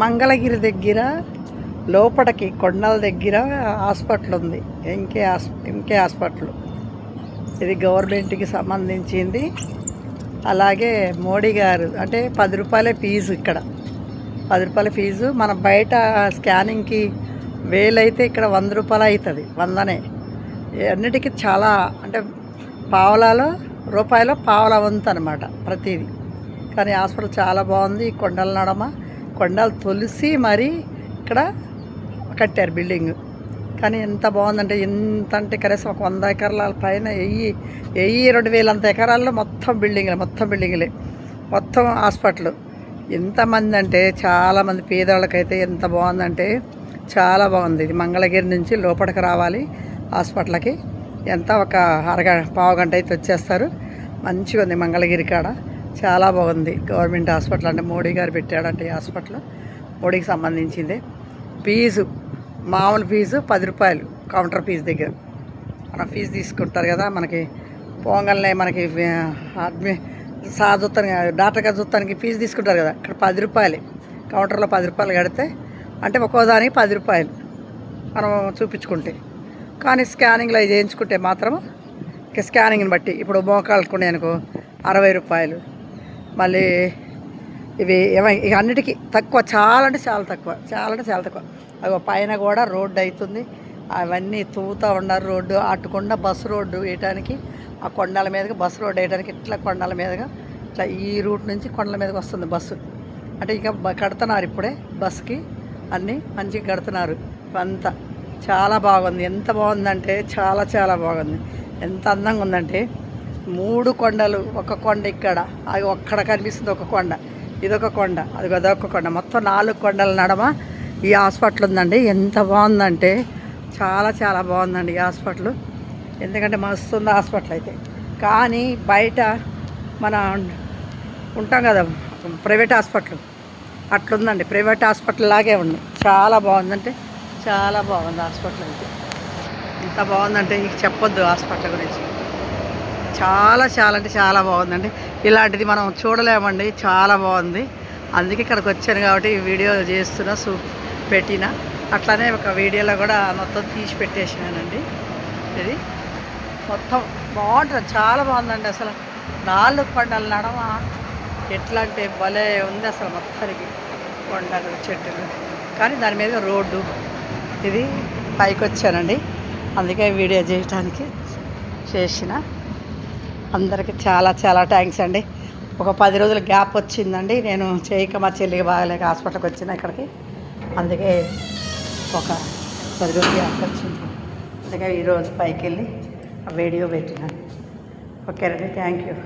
మంగళగిరి దగ్గర లోపలికి కొండల దగ్గర హాస్పిటల్ ఉంది. MK hospital. ఇది గవర్నమెంట్కి సంబంధించింది. అలాగే మోడీ గారు అంటే 10 రూపాయలే ఫీజు. ఇక్కడ 10 రూపాయల ఫీజు. మన బయట స్కానింగ్కి 1000 అయితే ఇక్కడ 100 రూపాయలు అవుతుంది. 100నే. అన్నిటికీ చాలా అంటే రూపాయలో పావలా వంతు అనమాట ప్రతిదీ. కానీ హాస్పిటల్ చాలా బాగుంది. కొండల నడమ, కొండలు తొలిసి మరీ ఇక్కడ కట్టారు బిల్డింగ్. కానీ ఎంత బాగుందంటే, ఎంత అంటే కనీసం ఒక 100 ఎకరాల పైన 2000 అంత ఎకరాల్లో మొత్తం బిల్డింగ్లే మొత్తం హాస్పిటల్. ఎంతమంది అంటే చాలామంది పేదవాళ్ళకైతే ఎంత బాగుందంటే చాలా బాగుంది. ఇది మంగళగిరి నుంచి లోపలికి రావాలి హాస్పిటల్కి. ఎంత ఒక పావు గంట అయితే వచ్చేస్తారు. మంచిగా ఉంది మంగళగిరి కాడ. చాలా బాగుంది. గవర్నమెంట్ హాస్పిటల్ అంటే మోడీ గారు పెట్టాడంటే ఈ హాస్పిటల్ మోడీకి సంబంధించింది. ఫీజు మామూలు ఫీజు 10 రూపాయలు కౌంటర్ ఫీజు దగ్గర. మన ఫీజు తీసుకుంటారు కదా, మనకి పోంగల్నే మనకి డాక్టర్ గారు చూస్తానికి ఫీజు తీసుకుంటారు కదా, ఇక్కడ 10 రూపాయలు కౌంటర్లో 10 రూపాయలు కడితే అంటే ఒక్కోదానికి 10 రూపాయలు మనం చూపించుకుంటే. కానీ స్కానింగ్లో అవి చేయించుకుంటే మాత్రం ఇక స్కానింగ్ని బట్టి ఇప్పుడు మోకాళ్ళకు అనుకో 60 రూపాయలు. మళ్ళీ ఇవి ఇక అన్నిటికీ తక్కువ, చాలా అంటే చాలా తక్కువ. అవి పైన కూడా రోడ్డు అవుతుంది. అవన్నీ తూగుతూ ఉన్నారు. రోడ్డు అటుకుండా బస్సు రోడ్డు వేయడానికి, ఆ కొండల మీదకి బస్సు రోడ్డు వేయడానికి ఇట్లా కొండల మీదగా ఇట్లా ఈ రూట్ నుంచి కొండల మీదకి వస్తుంది బస్సు. అంటే ఇక కడుతున్నారు ఇప్పుడే బస్సుకి, అన్నీ మంచిగా కడుతున్నారు. అంతా చాలా బాగుంది. ఎంత బాగుందంటే చాలా బాగుంది. ఎంత అందంగా ఉందంటే 3 కొండలు, ఒక కొండ ఇక్కడ, అది ఒక్కడ కనిపిస్తుంది ఒక కొండ, ఇదొక కొండ, అదొక కొండ, మొత్తం 4 కొండల నడమ ఈ హాస్పిటల్ ఉందండి. ఎంత బాగుందంటే చాలా బాగుందండి ఈ హాస్పిటల్. ఎందుకంటే మస్తు ఉంది హాస్పిటల్ అయితే. కానీ బయట మన ఉంటాం కదా ప్రైవేట్ హాస్పిటల్, అట్లుందండి. ప్రైవేట్ హాస్పిటల్ లాగే ఉంది. చాలా బాగుందంటే చాలా బాగుంది హాస్పిటల్ అయితే. ఎంత బాగుందంటే ఇక చెప్పొద్దు హాస్పిటల్ గురించి. చాలా అంటే చాలా బాగుందండి. ఇలాంటిది మనం చూడలేమండి. చాలా బాగుంది. అందుకే ఇక్కడికి వచ్చాను కాబట్టి ఈ వీడియో చేస్తున్నా, పెట్టిన. అట్లానే ఒక వీడియోలో కూడా మొత్తం తీసి పెట్టేసినానండి. ఇది మొత్తం బాగుంటుంది. చాలా బాగుందండి. అసలు 4 కొండల నడమ ఎట్లా అంటే భలే ఉంది అసలు. మొత్తానికి కొండలు, చెట్టులు, కానీ దాని మీద రోడ్డు. ఇది పైకి వచ్చానండి, అందుకే వీడియో చేయడానికి చేసిన. అందరికీ చాలా థ్యాంక్స్ అండి. ఒక 10 రోజుల గ్యాప్ వచ్చిందండి. నేను చేయక మా చెల్లికి బాగలేక హాస్పిటల్కి వచ్చిన ఇక్కడికి. అందుకే ఒక 10 రోజులు గ్యాప్ వచ్చింది. అందుకే ఈరోజు పైకి వెళ్ళి ఆ వీడియో పెట్టినాను. ఓకేనండి, థ్యాంక్ యూ.